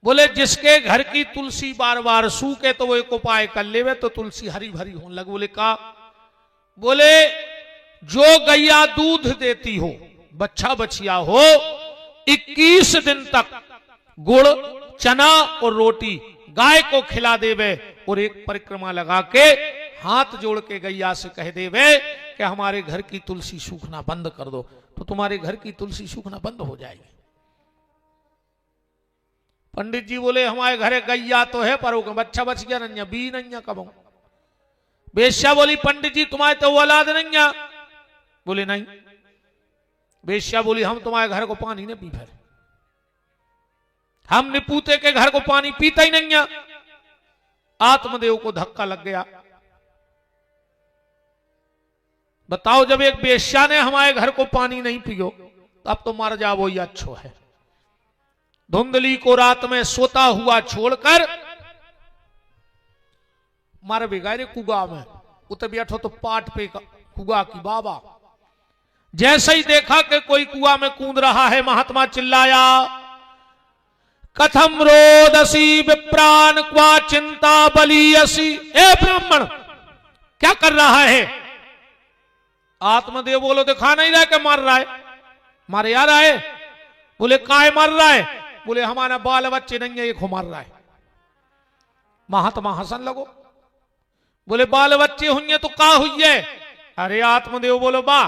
बोले जिसके घर की तुलसी बार बार सूखे तो वो एक उपाय कर लेवे तो तुलसी हरी भरी होने लगे। बोले का? बोले जो गैया दूध देती हो, बच्चा बछिया हो, 21 दिन तक गुड़ चना और रोटी गाय को खिला देवे और एक परिक्रमा लगा के हाथ जोड़ के गैया से कह देवे कि हमारे घर की तुलसी सूखना बंद कर दो, तो तुम्हारे घर की तुलसी सूखना बंद हो जाएगी। पंडित जी बोले हमारे घरे गैया तो है पर वो बच्चा बच गया नहीं, बी नहीं कब। बेश्या बोली पंडित जी तुम्हारे तो औलाद नहीं है। बोले नहीं। बेश्या बोली हम तुम्हारे घर को पानी नहीं पी, फिर हम निपूते के घर को पानी पीता ही नहीं है। आत्मदेव को धक्का लग गया। बताओ जब एक बेश्या ने हमारे घर को पानी नहीं पियो तो अब तो मर जा वो ही अच्छो है। धुंधली को रात में सोता हुआ छोड़कर मर भी गए कुआ में। उतर बैठो तो पाट पे कुआ की बाबा। जैसे ही देखा कि कोई कुआ में कूद रहा है, महात्मा चिल्लाया कथम रोदसी विप्रान क्वा चिंता बलियसी। ए ब्राह्मण क्या कर रहा है? आत्मदेव बोलो दिखा नहीं रहा कि मर रहा है। मारे यार आए। बोले काय मर रहा है? बोले हमारा बाल बच्चे नहीं है, एक मर रहा है। महात्मा हंसन लगो। बोले बाल बच्चे हुई तो का हुई है? अरे आत्मदेव बोलो बा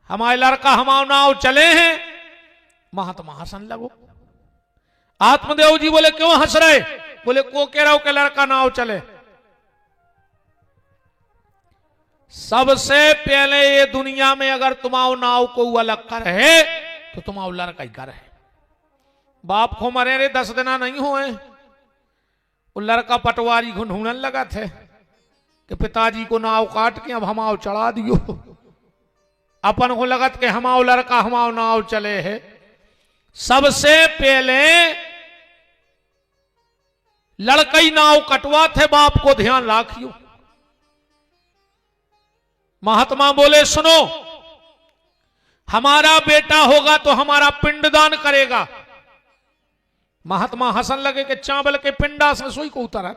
हमारे लड़का हमारे नाव चले हैं। महात्मा हंसन लगो। आत्मदेव जी बोले क्यों हंस रहे? बोले को कह रहा हो कि लड़का नाव चले। सबसे पहले ये दुनिया में अगर तुम्हारा नाव को अलग कर है तो तुम्हारा लड़का ही कर है। बाप को मरे रे 10 दिन नहीं हुए, वो लड़का पटवारी को ढूंढने लगा थे कि पिताजी को नाव काट के अब हमाओ चढ़ा दियो। अपन को लगत के हमाओ लड़का हमाओ नाव चले है। सबसे पहले लड़कई नाव कटवा थे, बाप को ध्यान राखियो। महात्मा बोले सुनो हमारा बेटा होगा तो हमारा पिंडदान करेगा। महात्मा हंसन लगे कि चावल के पिंडा से सोई को उतरा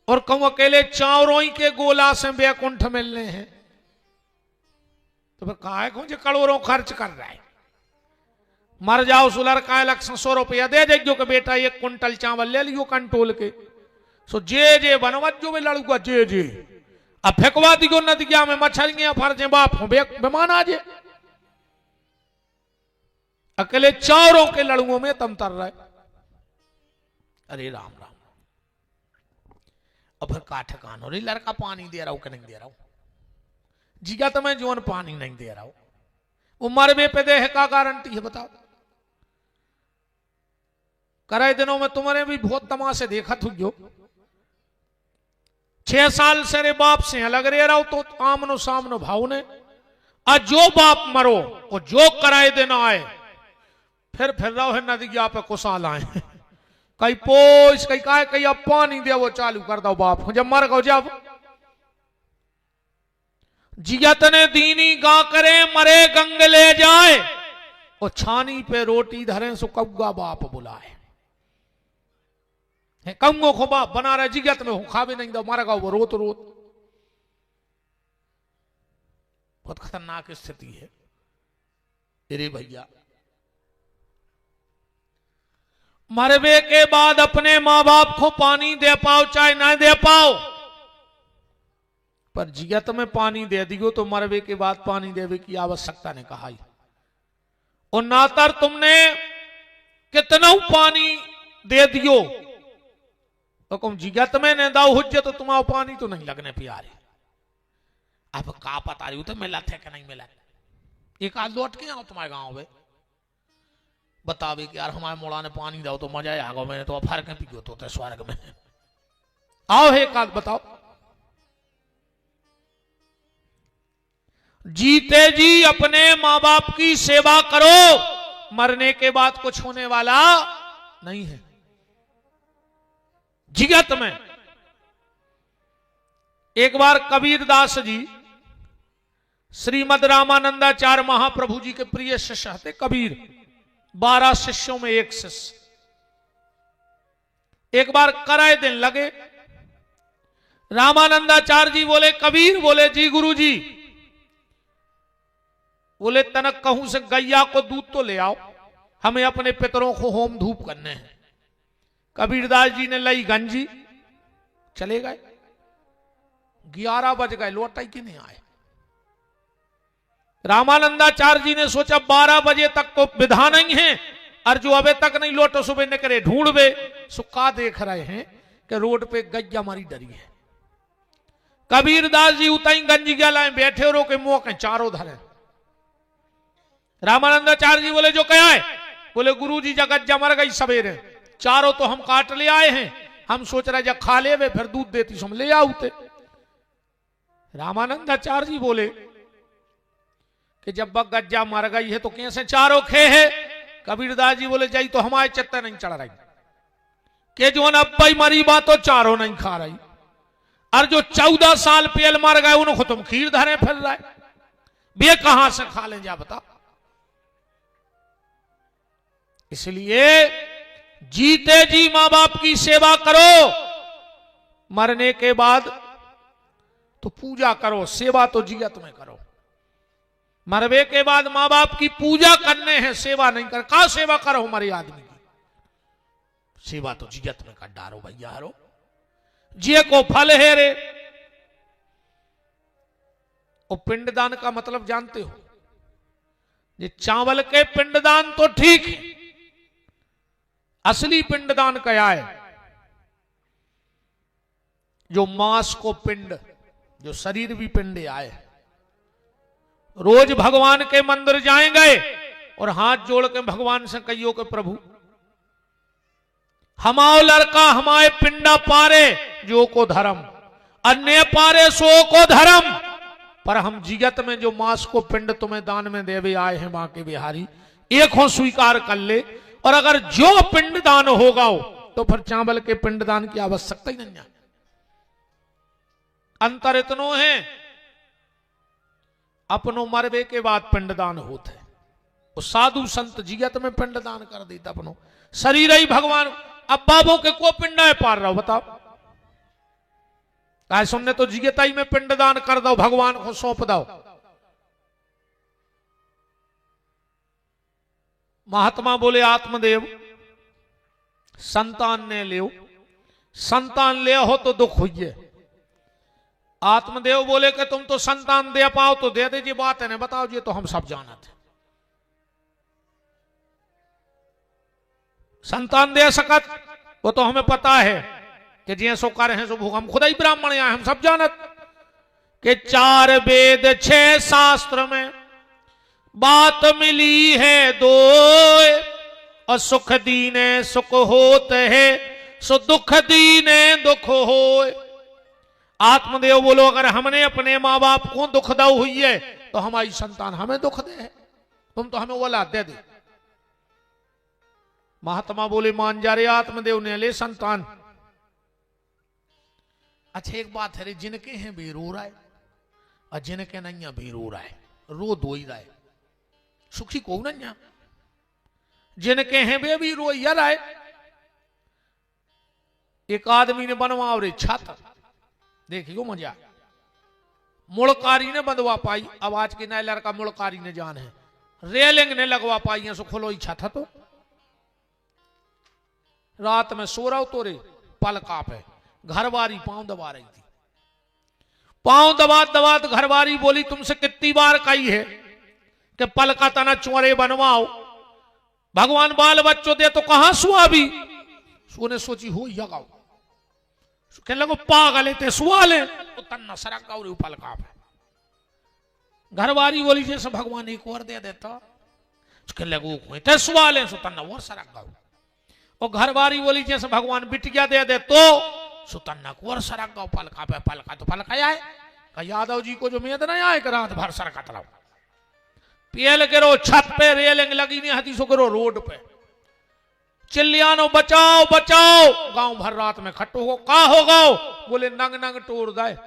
और कहूं अकेले चावरों के गोला से बैकुंठ मिलने हैं तो फिर कहा है जो करोड़ों खर्च कर रहा है। मर जाओ सुलर का 100 रुपया दे देजो कि बेटा 1 कुंटल चावल ले लियो कंटोल के। सो जे बनवत जो लड़ूगा जे अब फेंकवा दियो नदिया में मछलियां फर्जे बाप बेमान आ जे। अकेले चारों के लड़ुओं में तम तर रहे। अरे राम राम। अब फिर का ठिकानो रे लड़का पानी दे रहा हूं कि नहीं दे रहा हूं? जिगा तो मैं जोन पानी नहीं दे रहा हूं वो मरबे पे दे है का गारंटी है बताओ? करे दिनों में तुम्हारे भी बहुत तमाशे देखा थू जो 6 साल से रे बाप से अलग रह रहा हूं तो आमनो सामनो भाव ने आज जो बाप मरो और जो कराए देना आए फिर रहो है नदिया पे कुसाल आए। कहीं पोष कहीं काय कहीं अब पानी दे वो चालू कर दो बाप जब मर गो जब जियत ने दीनी गा करे मरे गंग ले जाए और छानी पे रोटी धरे सो कौगा बाप बुलाए। कंगो को बाप बना रहे जिगत में खा भी नहीं दो मर गो वो रोत बहुत खतरनाक स्थिति है। अरे भैया मरवे के बाद अपने मां बाप को पानी दे पाओ चाहे ना दे पाओ पर जियत में पानी दे दियो तो मरवे के बाद पानी देवे की आवश्यकता ने कहा। और नातर तुमने कितना पानी दे दियो तो कम जिगत में ने दाऊ हुज्जे तो तुम्हारा पानी तो नहीं लगने प्यारे। अब का पता रही तो मिला थे कि नहीं मिला। एक आध लौट के आओ तुम्हारे गांव में बतावे कि यार हमारे मोड़ा ने पानी दो तो मजा आ गया। मैंने तो फर्क पी गयो तो स्वर्ग में आओ है एक आध बताओ। जीते जी अपने मां बाप की सेवा करो, मरने के बाद कुछ होने वाला नहीं है। जिगत में एक बार कबीरदास जी श्रीमद रामानंदाचार्य महाप्रभु जी के प्रिय शिष्य थे कबीर। 12 शिष्यों में एक शिष्य। एक बार कराए दिन लगे, रामानंदाचार्य जी बोले, कबीर बोले, जी गुरु जी, बोले तनक कहूं से गैया को दूध तो ले आओ, हमें अपने पितरों को होम धूप करने हैं। कबीरदास जी ने लाई गंजी, चले गए। 11 बज गए, लौटा कि नहीं आए। रामानंदाचार्य जी ने सोचा 12 बजे तक तो विधा नहीं है, और जो अबे तक नहीं लौटो सुबह निकले ढूंढवे। सुखा देख रहे हैं कि रोड पे गैया मारी डरी है। कबीरदास जी उताई गंजी गया लाए, बैठे रो के मुंह के चारों धरे। रामानंदाचार्य जी बोले, जो क्या है? बोले, गुरु जी जगत मर गई सवेरे, चारों तो हम काट ले आए हैं, हम सोच रहे जब खा ले वे फिर दूध देती सो हम ले आते। रामानंदाचार्य जी बोले कि जब गज्जा मर गई है तो कैसे चारों खे है? कबीरदास जी बोले, जाई तो हमारे चत्ते नहीं चढ़ रही, के जो अब्बाई मरी बात तो चारों नहीं खा रही, और जो 14 साल पहले मर गए उनको तुम खीर धरे फिर रहे, बे कहां से खा ले जा बता। इसलिए जीते जी मां बाप की सेवा करो, मरने के बाद तो पूजा करो, सेवा तो जियत में करो। मरवे के बाद मां बाप की पूजा करने हैं, सेवा नहीं कर। का सेवा करो हमारे आदमी की, सेवा तो जियत में कर डारो भैया हरो, जिये को फल है रे। वो पिंडदान का मतलब जानते हो? ये चावल के पिंडदान तो ठीक है, असली पिंडदान क्या है? जो मांस को पिंड, जो शरीर भी पिंड आए। रोज भगवान के मंदिर जाएंगे और हाथ जोड़ के भगवान से कहियो के प्रभु हमाओ लड़का हमारे पिंडा पारे जो को धर्म, अन्य पारे सो को धर्म, पर हम जिगत में जो मांस को पिंड तुम्हें दान में देवे आए हैं मां के बिहारी, एक हो स्वीकार कर ले। और अगर जो पिंडदान होगा तो फिर चावल के पिंडदान की आवश्यकता ही नहीं है। अंतर इतनो है, अपनो मरवे के बाद पिंडदान होते, वो साधु संत जिगत में पिंडदान कर देता अपनो शरीर ही भगवान। अब बाबों के को पिंडा है पार रहो बताओ, कहा सुनने तो जिगताई में पिंडदान कर दो, भगवान को सौंप दो। महात्मा बोले, आत्मदेव संतान ने ले, संतान ले हो तो दुख हुई। आत्मदेव बोले कि तुम तो संतान दे पाओ तो दे दीजिए, बात है ना बताओ जी, तो हम सब जाना थे। संतान दे सकत वो तो हमें पता है कि जी सो कर हैं सो भूख, हम खुदा ही ब्राह्मण आए, हम सब जानत कि 4 वेद 6 शास्त्र में बात मिली है दो, और सुख दीने सुख होते है, सो दुख दीने दुख होए। आत्मदेव बोलो, अगर हमने अपने माँ बाप को दुख दाऊ हुई है तो हमारी संतान हमें दुख दे, तुम तो हमें औलाद दे दे। महात्मा बोले, मान जा रे आत्मदेव ने ले संतान। अच्छा एक बात है रे, जिनके हैं भी रो रहा है और जिनके नहीं है भी रो रहा है, रो दो ही रहा है, सुखी को नहीं। जिनके हैं वे भी रो ही रहा है। एक आदमी ने बनवा रे छत, देखियो मजा, मुड़कारी ने बंधवा पाई, अब आज के नए लड़का मुड़कारी ने जान है, रेलिंग ने लगवा पाई है, सो खोलो ही छत। तो रात में सो रहा तो रे पलका पे घरवारी पांव दबा रही थी, पांव दबा दबा घरवारी बोली, तुमसे कितनी बार कही है कि पलका तना चोरे बनवाओ, भगवान बाल बच्चों दे तो कहां सुआ भी। सोने सोची हो यगाओ, कहने लगो पागल है ते सुआ ले, तो तन्ना सरक गाओ रे पलका पे। घरवारी बोली जैसे भगवान एक और दे देता, कहने लगो ते सुआ ले, सो तन्ना और सरक गाओ। और घरवारी बोली जैसे भगवान बिटिया दे दे तो सुतन्ना को और सरक गाओ पलका पे। पलका तो पलका आए, का यादव जी को जो मेद नहीं आए रात भर सरका तलाओ, पेल गिरो छत पे, रेलिंग लगी नहीं हती सो गिरो रोड पे, चिल्लियानो बचाओ बचाओ, गांव भर रात में खट्टो हो। का हो गाओ? बोले नंग नंग टोर दाए।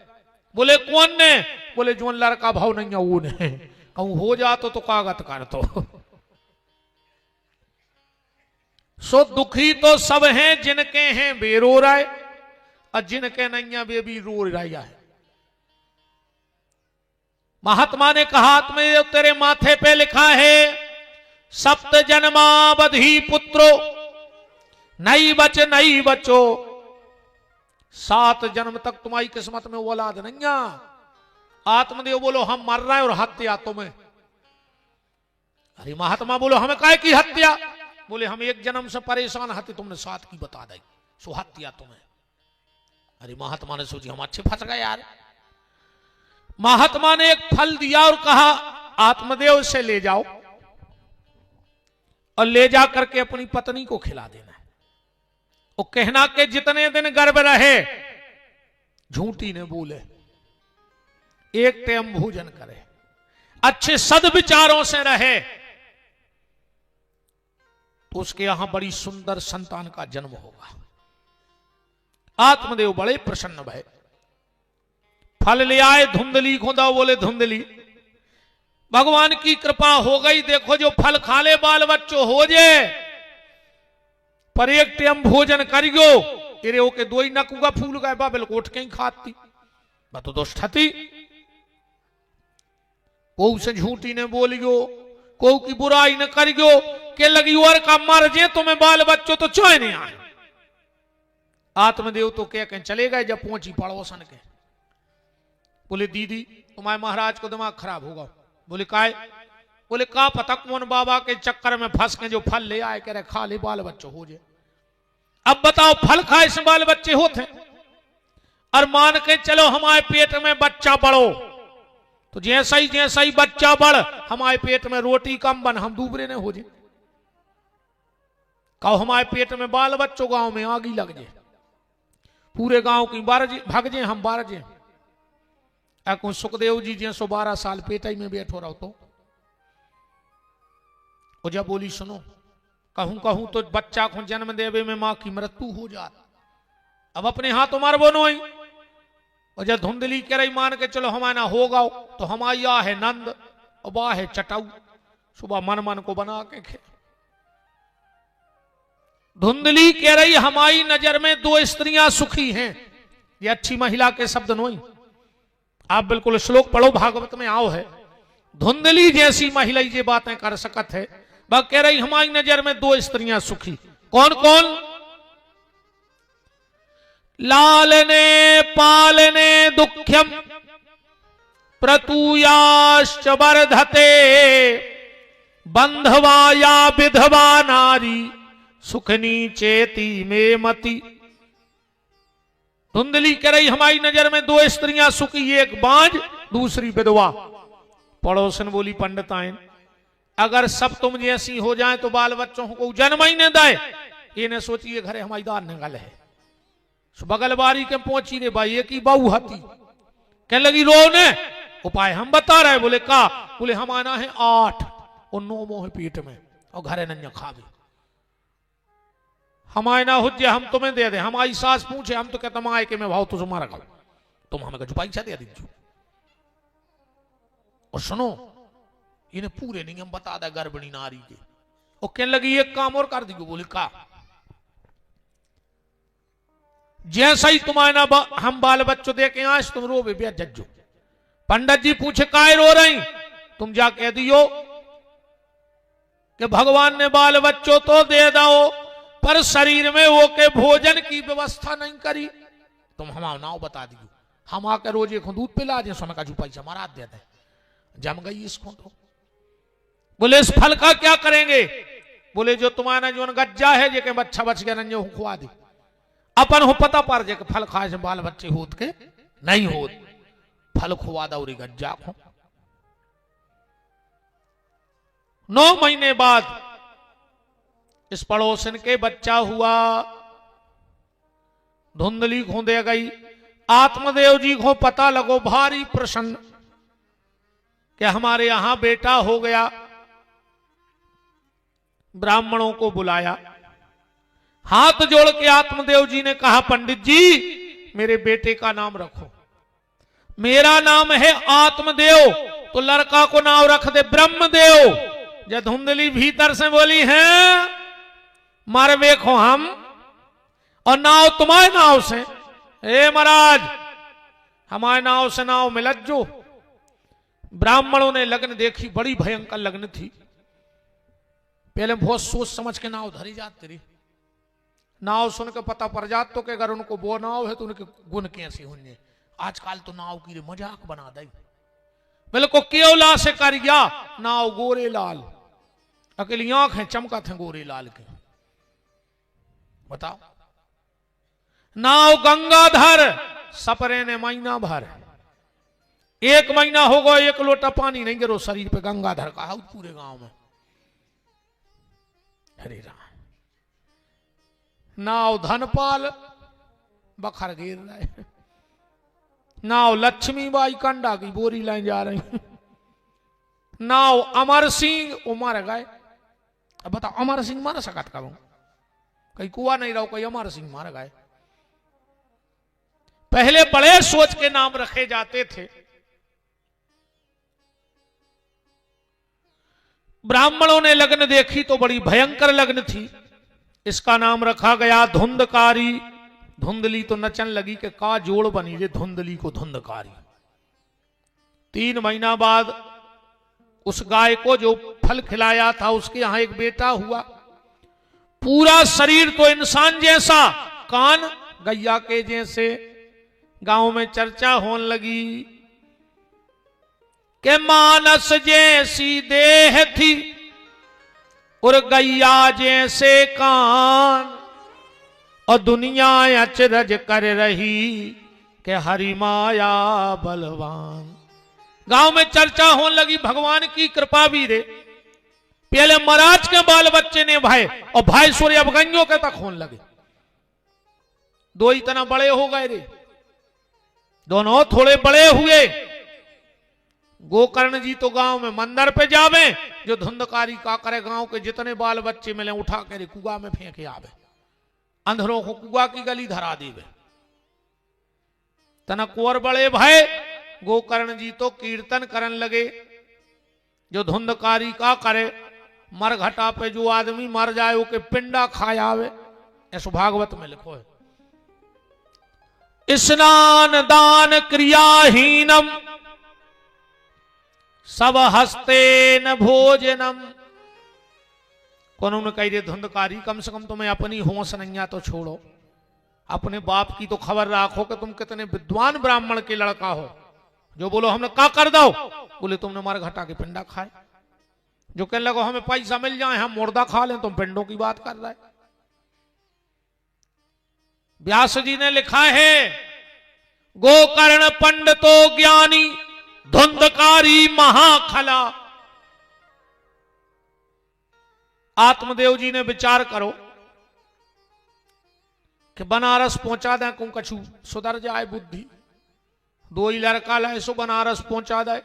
बोले कौन ने? बोले जो लड़का भाव नहीं है वो ने। कहूं हो जातो तो कागत कर तो। सो दुखी तो सब हैं जिनके हैं वे रो रहे, और जिनके नहीं है वे भी रो रहा है। महात्मा ने कहा आत्मदेव तेरे माथे पे लिखा है सप्त जन्मावधि पुत्रो नहीं बचो, 7 जन्म तक तुम्हारी किस्मत में औलाद नहीं है। आत्मदेव बोलो हम मर रहे हैं और हत्या तुम्हें। अरे महात्मा बोलो हमें काहे की हत्या? बोले हम 1 जन्म से परेशान हते, तुमने 7 की बता दी, सो हत्या तुम्हें। अरे महात्मा ने सोची हम अच्छे फंस गए यार। महात्मा ने एक फल दिया और कहा आत्मदेव से ले जाओ और ले जा करके अपनी पत्नी को खिला देना है, और कहना कि जितने दिन गर्भ रहे झूठी ने बोले 1 टाइम भोजन करे, अच्छे सद्विचारों से रहे, तो उसके यहां बड़ी सुंदर संतान का जन्म होगा। आत्मदेव बड़े प्रसन्न भय, फल ले आए, धुंधली खोदा, बोले धुंधली भगवान की कृपा हो गई, देखो जो फल खा ले बाल बच्चों हो जाए, पर 1 टाइम भोजन करियो। तेरे ओके 2 ही नकुगा फूल गए बाबल को उठ के ही खाती, मैं तो दुष्टती। को से झूठी ने बोलियो, को की बुराई न करियो, के लगी और का मर जे तुम्हें बाल बच्चों तो चाहे नहीं आए। आत्मदेव तो कह के चले गए। जब पहुंची पड़ोसन के, बोले दीदी तुम्हारे महाराज को दिमाग खराब होगा। बोले काय? बोले का पता कौन बाबा के चक्कर में फंस के जो फल ले आए, कह रहे खा ले बाल बच्चे हो जाए। अब बताओ फल खाए से बाल बच्चे होते, और मान के चलो हमारे पेट में बच्चा बढ़ो, तो जैसा ही बच्चा बढ़ हमारे पेट में रोटी कम बन, हम दूबरे न हो जाए। कहो हमारे पेट में बाल बच्चों गांव में आग ही लग जाए, पूरे गांव की भाग जाए, हम 12 जाए। को सुखदेव जी जैसो 12 साल पेट में बैठो रहो तो जब बोली सुनो कहूं तो बच्चा को जन्म देवे में मां की मृत्यु हो जात, अब अपने हाथों मार बोनो ही। और जब धुंधली कह रही मान के चलो हमारा होगा, तो हमारी आ है नंद और बा है चटाऊ, सुबह मन को बना के खे। धुंधली कह रही हमारी नजर में 2 स्त्रियां सुखी हैं, ये अच्छी महिला के शब्द नहीं, आप बिल्कुल श्लोक पढ़ो भागवत में आओ है। धुंधली जैसी महिला ये बातें कर सकत है, वह कह रही हमारी नजर में 2 स्त्रियां सुखी। कौन कौन? लालने पालने दुख्यम प्रतुयाश्च वर्धते बंधवा या विधवा नारी सुखनी चेती में मति। धुंधली कह रही हमारी नजर में 2 स्त्रियां सुखी, एक बांझ दूसरी विधवा। पड़ोसन बोली पंडिताइन अगर सब तुम जैसी हो जाए तो बाल बच्चों को जन्म ही न दे। ये ने सोचिए घरे हमारी दार नगल है, बगल बारी के पहुंची रे भाई एक ही बहू हती, कहने लगी रो ने उपाय हम बता रहे। बोले का? बोले हम आना है 8 और 9 मोह पीठ में और घरे नन्या खावे, हमारे ना हुज्जे हम तुम्हें दे दे। हमारी सास पूछे हम तो कहते माए के मैं भाव तो तुम्हारा खाओ, तुम हमें जुपाई दे दीजिए। और सुनो इन्हें पूरे नियम बता दे गर्भिणी नारी के। और कहने लगी एक काम और कर दियो। बोले का? जैसा ही तुम्हारे हम बाल बच्चों दे के आज तुम रो बे जज्जो। पंडित जी पूछे काय रो रही? तुम जा कह दियो कि भगवान ने बाल बच्चों तो दे दो पर शरीर में वो के भोजन की व्यवस्था नहीं करी। तुम हमारा नाव बता दियो, हम आकर रोजे को दूध पिला दे, समय का जो पैसा हमारा देते जम गई इसको। तो बोले इस फल का क्या करेंगे? बोले जो तुम्हारा जो गज्जा है जे के बच्चा बच गया नंजो खुआ दी, अपन हो पता पर जे के फल खाए से बाल बच्चे होत के नहीं होत, फल खुआ दो गज्जा को। 9 महीने बाद इस पड़ोसन के बच्चा हुआ। धुंधली को दे गई। आत्मदेव जी को पता लगो भारी प्रसन्न कि हमारे यहां बेटा हो गया। ब्राह्मणों को बुलाया, हाथ जोड़ के आत्मदेव जी ने कहा पंडित जी मेरे बेटे का नाम रखो। मेरा नाम है आत्मदेव, तो लड़का को नाम रख दे ब्रह्मदेव। जब धुंधली भीतर से बोली है मारे देखो हम और नाव तुम्हारे नाव से, ए महाराज हमारे नाव से नाव मिलत जो। ब्राह्मणों ने लगन देखी, बड़ी भयंकर लगन थी। पहले बहुत सोच समझ के नाव धरी जाती रही। नाव सुन के पता पड़ जात तो कि अगर उनको वो नाव है तो उनके गुण कैसे होंगे। आजकल तो नाव की मजाक बना दे। बिल्कुल केवला से कर गया नाव गोरे लाल, अकेली आंखें चमका थे गोरे लाल के। बताओ नाव गंगाधर सपरे ने महीना भर, 1 महीना हो गया 1 लोटा पानी नहीं गिरो शरीर पे गंगाधर का पूरे गांव में। हरे राम। नाव धनपाल बखर गिर रहे, नाव लक्ष्मीबाई कंडा की बोरी लाइन जा रही, नाव अमर सिंह वो मर गए। अब बताओ अमर सिंह मर सकत कब? कहीं कुआ नहीं रहो, कहीं अमर सिंह मर गए। पहले बड़े सोच के नाम रखे जाते थे। ब्राह्मणों ने लगन देखी तो बड़ी भयंकर लगन थी। इसका नाम रखा गया धुंधकारी। धुंधली तो नचन लगी कि का जोड़ बनी रे धुंधली को धुंधकारी। 3 महीना बाद उस गाय को जो फल खिलाया था उसके यहां एक बेटा हुआ। पूरा शरीर तो इंसान जैसा, कान गैया के जैसे। गांव में चर्चा होने लगी कि मानस जैसी देह थी और गैया जैसे कान, और दुनिया अचरज कर रही कि हरि माया बलवान। गांव में चर्चा होने लगी भगवान की कृपा भी रे। पहले महाराज के बाल बच्चे ने भाई और भाई सूर्य अवगंजों के तक होने लगे। 2 इतना बड़े हो गए रे, दोनों थोड़े बड़े हुए। गोकर्ण जी तो गांव में मंदिर पे जावे, जो धुंधकारी का करे गांव के जितने बाल बच्चे मिले उठा के कुआ में फेंके आवे, अंधरों को कुआ की गली धरा देवे। तनक और बड़े भय गोकर्ण जी तो कीर्तन करन लगे। जो धुंधकारी का करे, मरघटा पे जो आदमी मर जाए वो के पिंडा खाए आवे, ऐसा भागवत में लिखो है। स्नान दान क्रियाहीनम सब हस्ते न भोजनम। उन्होंने कही धुंधकारी कम से कम तुम्हें अपनी होश नैया तो छोड़ो, अपने बाप की तो खबर रखो कि तुम कितने विद्वान ब्राह्मण के लड़का हो। जो बोलो हमने का कर दो, बोले तुमने मार घटा के पिंडा खाए। जो कहने लगो हमें पैसा मिल जाए हम मुर्दा खा लें, तुम पिंडों की बात कर रहे। व्यास जी ने लिखा है गोकर्ण पंडितो ज्ञानी धुंधकारी महाखला। आत्मदेव जी ने विचार करो कि बनारस पहुंचा दें को कछु सुधर जाए बुद्धि। 2 ही लड़का लाए सो बनारस पहुंचा दे।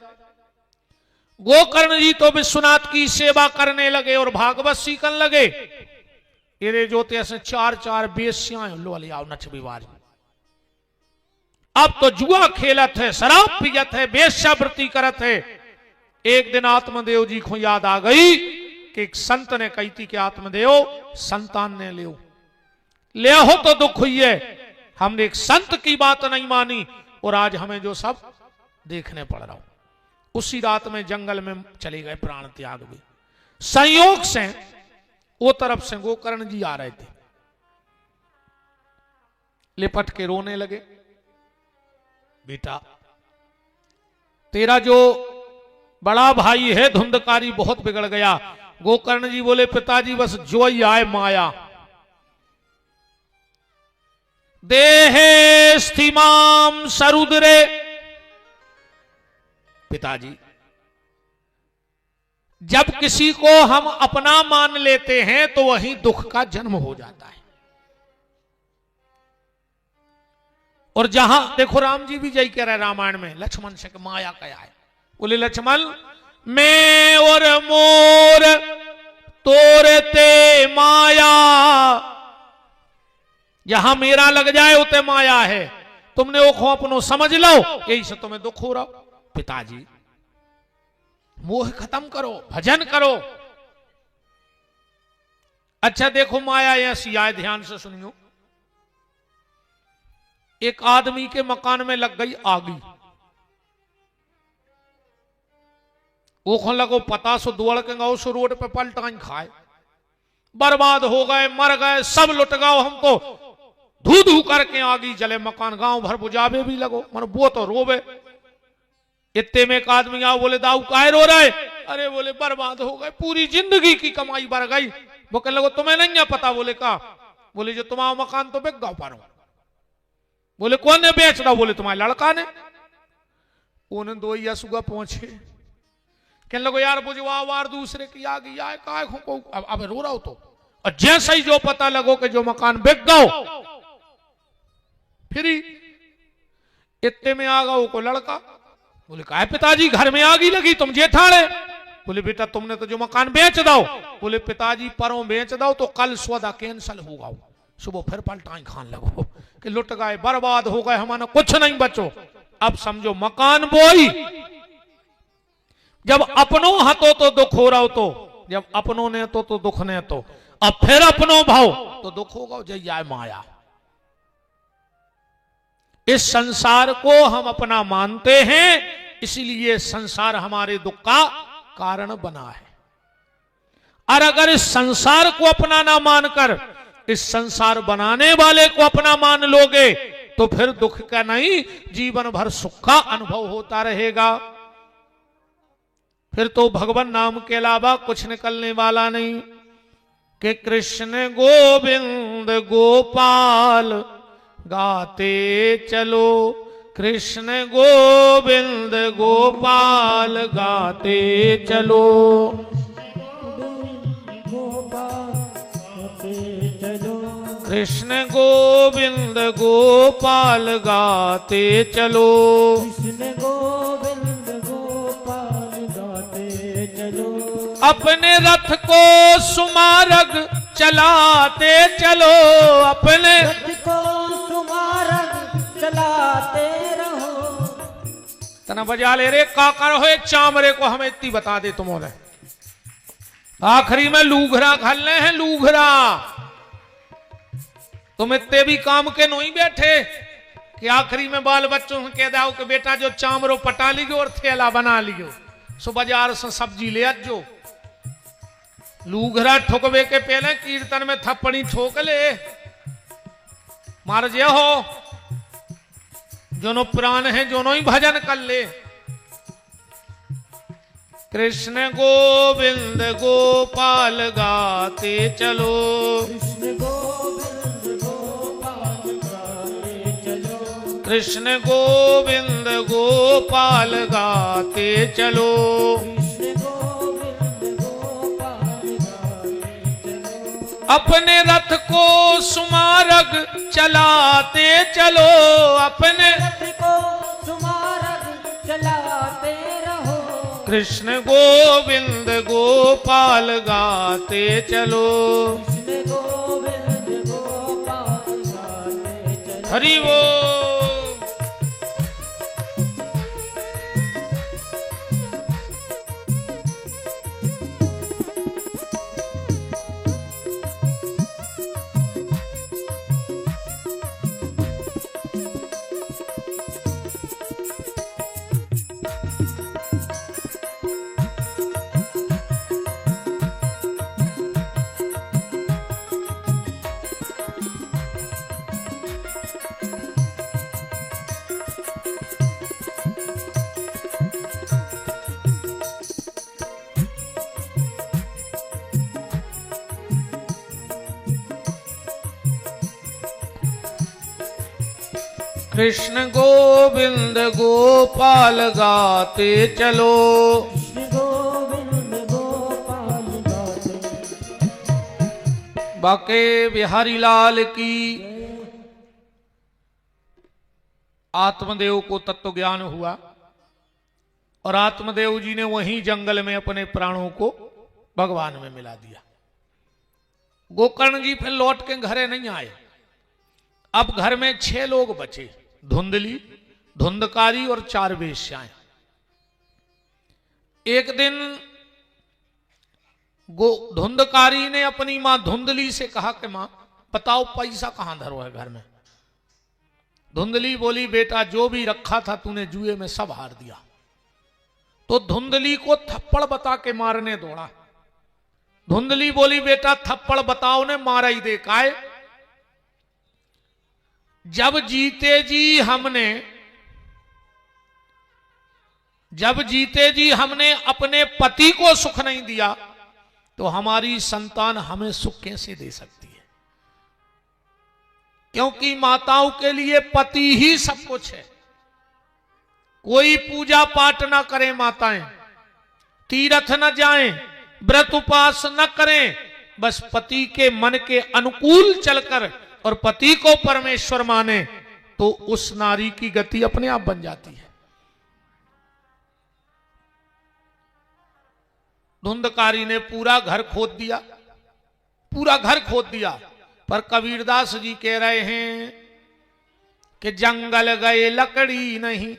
गोकर्ण जी तो विश्वनाथ की सेवा करने लगे और भागवत सीखने लगे। ये जोते से 4 बेस्यां लो ले आओ नच विवाज। अब तो जुआ खेलत है, शराब पियत है, वेश्यावृत्ति करत है। एक दिन आत्मदेव जी को याद आ गई कि एक संत ने कही थी कि आत्मदेव संतान ने ले हो तो दुख हुई है। हमने एक संत की बात नहीं मानी और आज हमें जो सब देखने पड़ रहा। उसी रात में जंगल में चले गए, प्राण त्याग भी। संयोग से वो तरफ से गोकर्ण जी आ रहे थे, लिपट के रोने लगे। बेटा तेरा जो बड़ा भाई है धुंधकारी बहुत बिगड़ गया। गोकर्ण जी बोले पिताजी बस जो ही आए माया। देहे स्थिमाम सरुद्रे। पिताजी जब किसी को हम अपना मान लेते हैं तो वहीं दुख का जन्म हो जाता है। और जहां देखो राम जी भी यही कह रहे रामायण में लक्ष्मण से माया क्या है। बोले लक्ष्मण मैं और मोर तोरते माया। जहां मेरा लग जाए उते माया है। तुमने वो खो अपनो समझ लो, यही से तुम्हें दुख हो रहा। पिताजी मोह खत्म करो, भजन करो। अच्छा देखो माया ऐसी आए, ध्यान से सुनियो। एक आदमी के मकान में लग गई आगी, वो खोन लगो पता सो दौड़ के गाओ सो रोड पे पलटाई खाए, बर्बाद हो गए, मर गए, सब लुट गए। हमको धू धू करके आगी जले, मकान गांव भर बुझावे भी लगो, मन वो तो रोवे। इतने में एक आदमी आओ, बोले दाऊ काहे रो रहे? अरे बोले बर्बाद हो गए, पूरी जिंदगी की कमाई बढ़ गई। वो कहने लगो तुम्हें नहीं है पता? बोले का? बोले जो तुम्हारा मकान तो बिक गया पारो। बोले कौन ने बेच रहा? बोले तुम्हारे लड़का ने। उन्हें दो या सुगा पहुंचे, कहने लगो यार बुझवा वार दूसरे की आ गई आए काय को अब रो रहा हो तो। और जैसे ही जो पता लगो कि जो मकान बिक गओ, फिर इतने में आ गओ को लड़का। बोले काहे पिताजी घर में आगी लगी, तुम जेठाड़े? बोले बेटा तुमने तो जो मकान बेच दो। बोले पिताजी परों बेच दो तो कल सौदा कैंसल होगा, सुबह फिर पलटाई खान लगो कि लुट गए, बर्बाद हो गए, हमारा कुछ नहीं बचो। अब समझो मकान बोई, जब अपनों हतो तो दुख हो रहा हो, तो जब अपनों ने तो दुख ने तो, अब फिर अपनों भाव तो दुख होगा। जय जाए माया। इस संसार को हम अपना मानते हैं, इसलिए संसार हमारे दुख का कारण बना है। और अगर इस संसार को अपना ना मानकर इस संसार बनाने वाले को अपना मान लोगे, तो फिर दुख का नहीं, जीवन भर सुख का अनुभव होता रहेगा। फिर तो भगवान नाम के अलावा कुछ निकलने वाला नहीं। कि कृष्ण गोविंद गोपाल गाते चलो, कृष्ण गोविंद गोपाल गाते चलो, कृष्ण गोविंद गोपाल गाते चलो, कृष्ण गोविंद गोपाल गाते चलो, अपने रथ को सुमार्ग चलाते चलो, अपने रथ को सुमार्ग चलाते रहो। तना बजा ले रे काकर हो चामरे को हमें इतनी बता दे तुमने। आखिरी में लूघरा खलने हैं, लूघरा। तुम इतने भी काम के नहीं बैठे कि आखिरी में बाल बच्चों से कह दो कि बेटा जो चामरो पटा लियो और थैला बना लियो, सो बाजार से सब्जी ले जो। लूघरा ठोकवे के पहले कीर्तन में थप्पड़ी ठोक ले, मार जे हो जोनो प्राण है, जोनो ही भजन कर ले। कृष्ण गोविंद गोपाल गाते चलो, कृष्ण गोविंद गोपाल गाते चलो, कृष्ण गोविंद गोपाल गाते चलो, कृष्ण गोविंद गोपाल गाते चलो, अपने रथ को सुमार्ग चलाते चलो, अपने रथ को सुमार्ग चलाते रहो, कृष्ण गोविंद गोपाल गाते चलो। कृष्ण गोविंद गोपाल गाते चलो। हरि वो कृष्ण गोविंद गोपाल गाते चलो, कृष्ण गोविंद गोपाल गाते। बाके बिहारी लाल की। आत्मदेव को तत्व ज्ञान हुआ और आत्मदेव जी ने वहीं जंगल में अपने प्राणों को भगवान में मिला दिया। गोकर्ण जी फिर लौट के घरे नहीं आए। अब घर में 6 लोग बचे, धुंधली, धुंधकारी और 4 वेश्याएं। एक दिन धुंधकारी ने अपनी मां धुंधली से कहा कि मां बताओ पैसा कहां धरो है घर में। धुंधली बोली बेटा जो भी रखा था तूने जुए में सब हार दिया। तो धुंधली को थप्पड़ बता के मारने दौड़ा। धुंधली बोली बेटा थप्पड़ बताओ ने मारा ही दे काए। जब जीते जी हमने अपने पति को सुख नहीं दिया तो हमारी संतान हमें सुख कैसे दे सकती है। क्योंकि माताओं के लिए पति ही सब कुछ है। कोई पूजा पाठ ना करें माताएं, तीर्थ न जाएं, व्रत उपवास न करें, बस पति के मन के अनुकूल चलकर और पति को परमेश्वर माने तो उस नारी की गति अपने आप बन जाती है। धुंधकारी ने पूरा घर खोद दिया, पर कबीरदास जी कह रहे हैं कि जंगल गए लकड़ी नहीं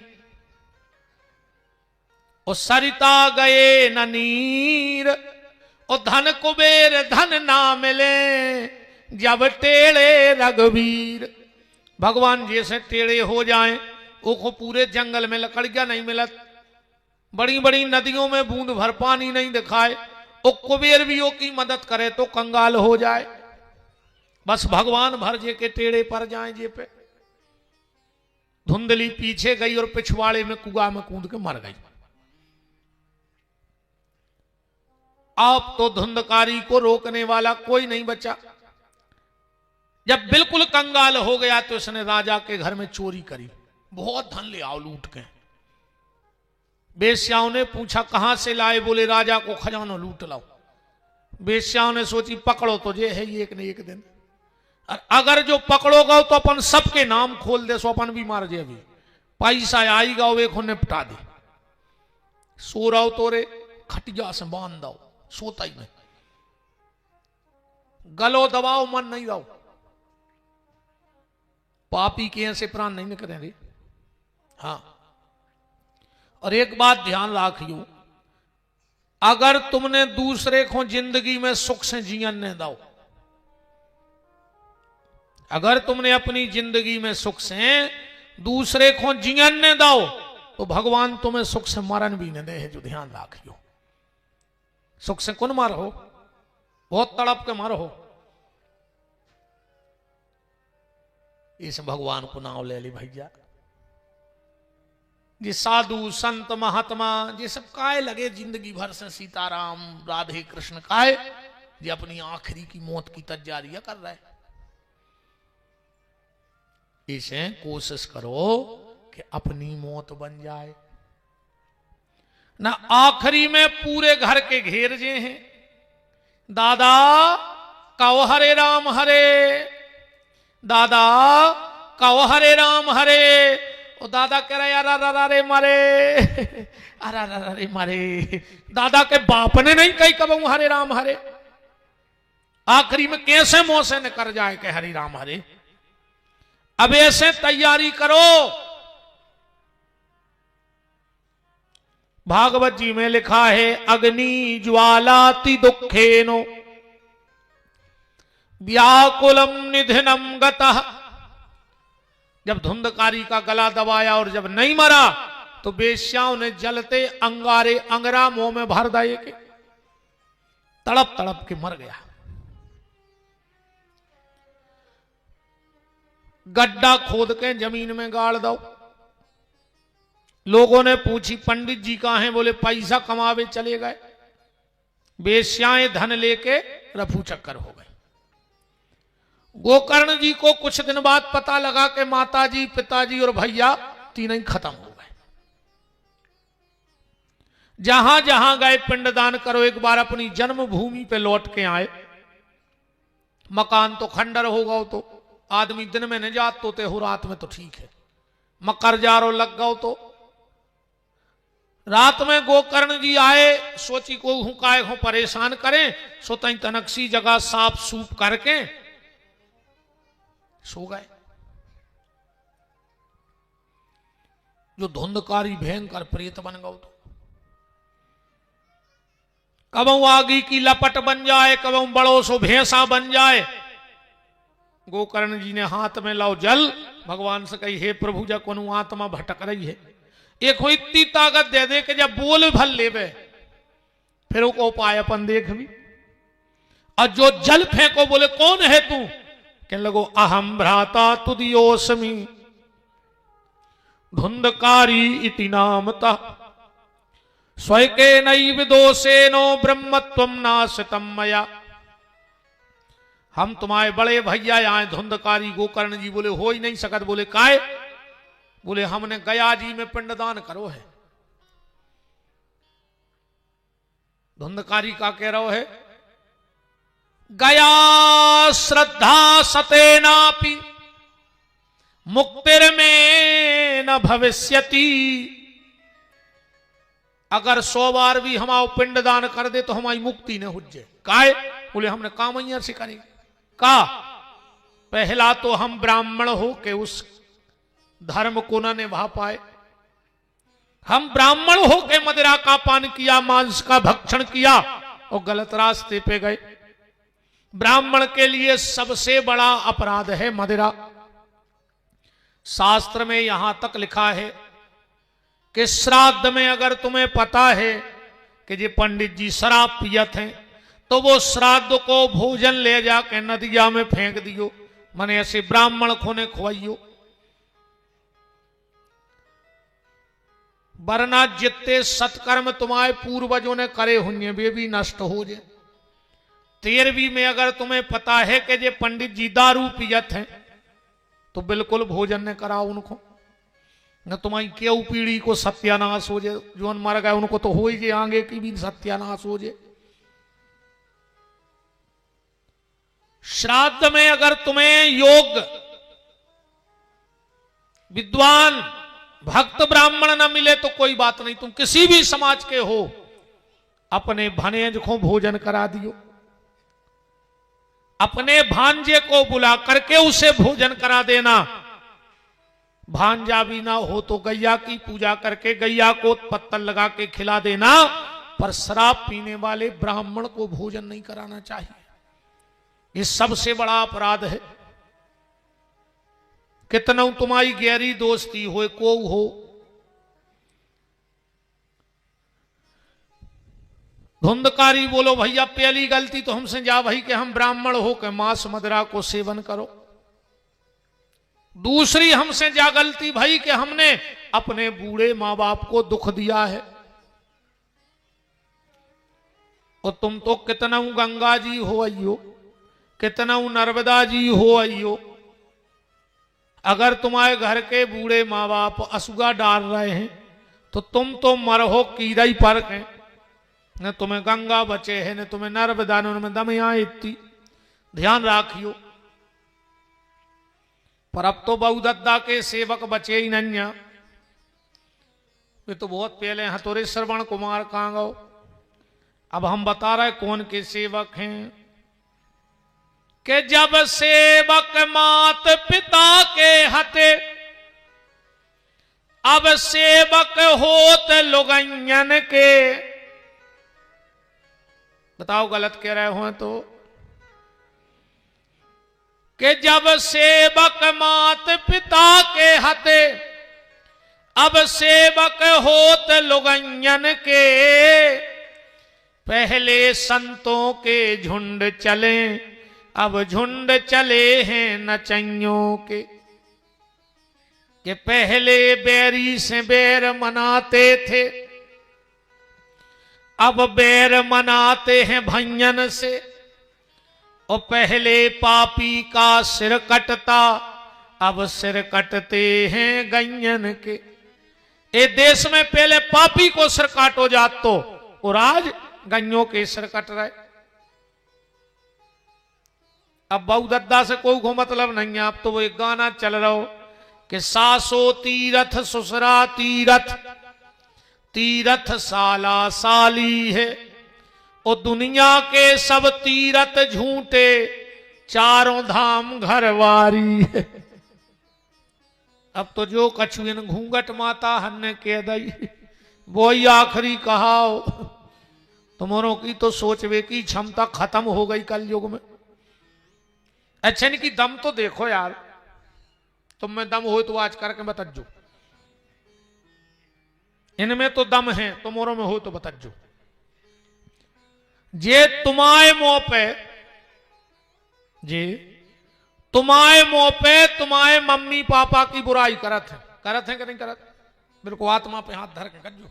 और सरिता गए न नीर और धन कुबेर धन ना मिले जब टेढ़े रघुवीर। भगवान जैसे टेढ़े हो जाएं वो पूरे जंगल में लकड़ियां नहीं मिलत, बड़ी बड़ी नदियों में बूंद भर पानी नहीं दिखाए, वो कुबेर भी की मदद करे तो कंगाल हो जाए। बस भगवान भर जे के टेढ़े पर जाए जे पे। धुंधली पीछे गई और पिछवाड़े में कुआं में कूद के मर गई। अब तो धुंधकारी को रोकने वाला कोई नहीं बचा। जब बिल्कुल कंगाल हो गया तो उसने राजा के घर में चोरी करी, बहुत धन ले आओ लूट के। बेश्याओं ने पूछा कहां से लाए, बोले राजा को खजाना लूट लाओ। बेश्याओं ने सोची पकड़ो तो ये है एक न एक दिन, और अगर जो पकड़ोगा तो अपन सबके नाम खोल दे, सो अपन भी मार जे, अभी पैसा आएगा वो एक निपटा दे। सो रहो तोरे खटिया से बांध दो, सोता ही नहीं, गलो दबाओ मन नहीं रहो, पापी के ऐसे प्राण नहीं निकलेंगे। हाँ, और एक बात ध्यान रखियो, अगर तुमने दूसरे को जिंदगी में सुख से जीवन ने दो, अगर तुमने अपनी जिंदगी में सुख से दूसरे को जीवन ने दो तो भगवान तुम्हें सुख से मरण भी न दे है। जो ध्यान रखियो, सुख से कौन मारो, बहुत तड़प के मारो, इस भगवान को नाम ले ली भैया। ये साधु संत महात्मा ये सब काहे लगे जिंदगी भर से सीताराम राधे कृष्ण काहे, ये अपनी आखिरी की मौत की तैयारियां कर रहे हैं। इसे कोशिश करो कि अपनी मौत बन जाए ना। आखिरी में पूरे घर के घेर जे हैं, दादा कहो हरे राम हरे, दादा कहो हरे राम हरे। और दादा कह रहे अरे मारे, अरे मारे। दादा के बाप ने नहीं कही कब हरे राम हरे। आखिरी में कैसे मुंह से न कर जाए कि हरे राम हरे। अब ऐसे तैयारी करो। भागवत जी में लिखा है अग्नि ज्वालाति दुखेनो व्याकुलम निधनम गतः। जब धुंधकारी का गला दबाया और जब नहीं मरा तो बेश्याओं ने जलते अंगारे अंगरा मुंह में भर दिए के तड़प तड़प के मर गया। गड्ढा खोद के जमीन में गाड़ दो। लोगों ने पूछी पंडित जी कहां हैं, बोले पैसा कमावे चले गए। बेश्याएं धन लेके रफू चक्कर हो गए। गोकर्ण जी को कुछ दिन बाद पता लगा कि माताजी पिताजी और भैया तीनों ही खत्म हो गए। जहां जहां गए पिंडदान करो, एक बार अपनी जन्मभूमि पे लौट के आए। मकान तो खंडर होगा तो आदमी दिन में नहीं जात तो हो, रात में तो ठीक है। मकर जारो लग गओ तो रात में गोकर्ण जी आए। सोची को हुकाए हो परेशान करें, सो तई तनकसी जगह साफ सूप करके सो गए। जो धुंधकारी भयंकर प्रेत बन गओ तो कबहू आगी की लपट बन जाए, कबहू बड़ो सो भैंसा बन जाए। गोकर्ण जी ने हाथ में लाओ जल, भगवान से कही हे प्रभु जा कोनो आत्मा भटक रही है, एक हो इतनी ताकत दे दे कि जब बोल भल लेवे फिर वो उपाय अपन देख भी। और जो जल फेंको बोले कौन है तू, कहने लगो अहम भ्राता तुदियोस्मि धुंधकारी इति नामतः स्वयके नैव दोषेनो ब्रह्मत्वम नाशितम मया। हम तुम्हारे बड़े भैया आए धुंधकारी। गोकर्ण जी बोले हो ही नहीं सकत। बोले काय? बोले हमने गया जी में पिंडदान करो है। धुंधकारी का कह रहा है गया श्रद्धा सतेनापि मुक्तिर में न भविष्यति। अगर 100 बार भी हमारा पिंडदान कर दे तो हमारी मुक्ति न हो जाए। काय? बोले हमने काम से करेंगे। का पहला तो हम ब्राह्मण हो के उस धर्म को न निभा पाए। हम ब्राह्मण हो के मदिरा का पान किया, मांस का भक्षण किया और गलत रास्ते पे गए। ब्राह्मण के लिए सबसे बड़ा अपराध है मदिरा। शास्त्र में यहां तक लिखा है कि श्राद्ध में अगर तुम्हें पता है कि ये पंडित जी शराब पियत हैं तो वो श्राद्ध को भोजन ले जाके नदिया में फेंक दियो, मने ऐसे ब्राह्मण को ने खुआइयो। वरना जितने सत्कर्म तुम्हारे पूर्वजों ने करे होंगे वे भी नष्ट हो जाए। 13वीं में अगर तुम्हें पता है कि ये पंडित जी दारू पियत हैं तो बिल्कुल भोजन न कराओ उनको, न तुम्हारी क्यों पीढ़ी को सत्यानाश हो जाए। जो मर गए उनको तो हो ही जाए, आगे की भी सत्यानाश हो जाए। श्राद्ध में अगर तुम्हें योग्य विद्वान भक्त ब्राह्मण न मिले तो कोई बात नहीं, तुम किसी भी समाज के हो, अपने भनेज को भोजन करा दियो। अपने भांजे को बुला करके उसे भोजन करा देना। भांजा भी ना हो तो गैया की पूजा करके गैया को पत्तल लगा के खिला देना, पर शराब पीने वाले ब्राह्मण को भोजन नहीं कराना चाहिए। ये सबसे बड़ा अपराध है। कितना तुम्हारी गहरी दोस्ती हो को हो, धुंधकारी बोलो भैया पहली गलती तो हमसे जा भाई कि हम ब्राह्मण हो के मांस मदिरा को सेवन करो। दूसरी हमसे जा गलती भाई कि हमने अपने बूढ़े मां बाप को दुख दिया है। और तुम तो कितना गंगा जी हो आइयो, कितना नर्मदा जी हो आइयो, अगर तुम्हारे घर के बूढ़े माँ बाप असुगा डाल रहे हैं तो तुम तो मरहो कीरई पर के, न तुम्हें गंगा बचे है न तुम्हें नर्मदा, न उनमें दमया इतनी। ध्यान राखियो। पर अब तो बहुदत्ता के सेवक बचे ही नहीं। वे तो बहुत पहले हथौरे श्रवण कुमार कहां गो। अब हम बता रहे कौन के सेवक हैं कि जब सेवक मात पिता के हते, अब सेवक होत लुगैयन के। बताओ गलत कह रहे हो तो। कि जब सेवक मात पिता के हते, अब सेवक होत लुगैयन के। पहले संतों के झुंड चले, अब झुंड चले हैं नचइयों के। कि पहले बैरी से बैर मनाते थे, अब बैर मनाते हैं भैयन से। और पहले पापी का सिर कटता, अब सिर कटते हैं गैयन के। ए देश में पहले पापी को सिर काटो जात तो, और आज गैयों के सिर कट रहे। अब बहुदत्ता से कोई मतलब नहीं है। अब तो वो एक गाना चल रहा हो कि सासो तीरथ ससुरा तीरथ, तीरथ साला साली है। और दुनिया के सब तीरथ झूठे, चारों धाम घरवारी है। अब तो जो कछुएन घूंघट माता हन्ने कह दई, वो ही आखिरी कहाओ। तुम्हारों की तो सोचवे की क्षमता खत्म हो गई कल युग में। अच्छा इनकी दम तो देखो यार, तुम में दम हो तो आज करके बतज्जो, इनमें तो दम है, तुम्हारों में हो तो बतज्जो। जे तुम्हारे मुंह पे, जी तुम्हारे मुंह पे तुम्हारे मम्मी पापा की बुराई करत है कि नहीं करत? बिल्कुल आत्मा पे हाथ धर के कज्जो।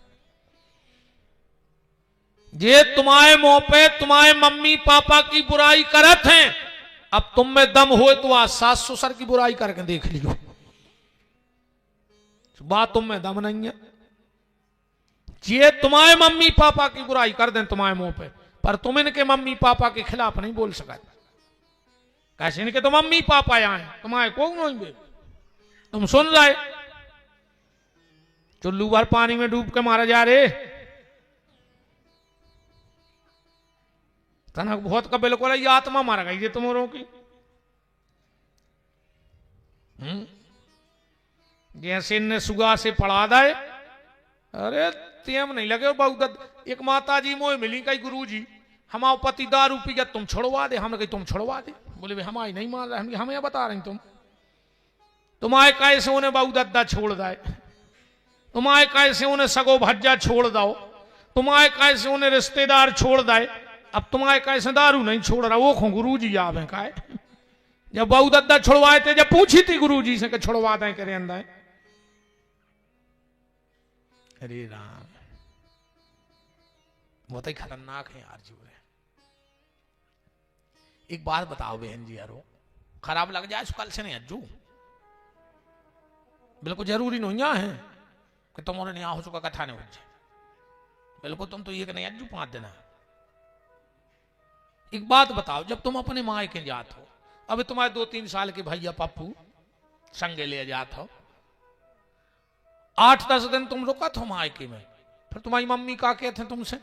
जे तुम्हारे मुंह पे तुम्हारे मम्मी पापा की बुराई करत हैं, अब तुम में दम हो तो आज सास ससुर की बुराई करके देख लियो। बात तुम में दम नहीं है। ये तुम्हारे मम्मी पापा की बुराई कर दें तुम्हारे मुंह पे, पर तुम इनके मम्मी पापा के खिलाफ नहीं बोल सका। कैसे इनके तो मम्मी पापा आए, तुम्हारे को नहीं, तुम सुन जाए चुल्लू भर पानी में डूब के मारा जा रे। तनक बहुत का बिल्कुल ये आत्मा मारा गई ये तुम्हारों की। जैसे इनने सुगा से पढ़ा दाए, अरे तेम नहीं लगे बहुत। एक माता जी मोह मिली कई गुरु जी हमारे पति दारू पी गया, तुम छुड़वा दे। हमने कही तुम छुड़वा दे, बोले भाई हमारी नहीं मान रहा। हमें बता रही तुम्हारे कैसे उन्हें बहुत अद्दा छोड़ दाए, तुम्हारे कैसे उन्हें सगो भज्जा छोड़ दो, तुम्हारे कैसे उन्हें रिश्तेदार छोड़ दाए। अब तुम्हारे कैसे दारू नहीं छोड़ रहा, वो खो गुरु जी आवे का जब बहुत अद्दा छुड़वाए थे, जब पूछी थी गुरु जी से कि छुड़वा दें करे अंदर। अरे राम बहुत ही खतरनाक है यार जीवन। एक बात बताओ बहन जी यारो, खराब लग जाए कल से नहीं अज्जू, बिल्कुल जरूरी नहीं है कि तुम्हारे नहीं हो चुका कथा नहीं हो जाए। बिल्कुल तुम तो ये कि नहीं अज्जू 5 दिन। एक बात बताओ, जब तुम अपने माँ के जात हो, अब तुम्हारे 2-3 साल के भैया पप्पू संगे ले जात हो, 8-10 दिन तुम रुका थो मायके में, फिर तुम्हारी मम्मी का कहते तुमसे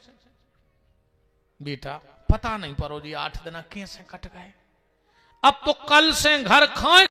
बेटा पता नहीं परो जी 8 दिन कैसे कट गए। अब तो कल से घर खाए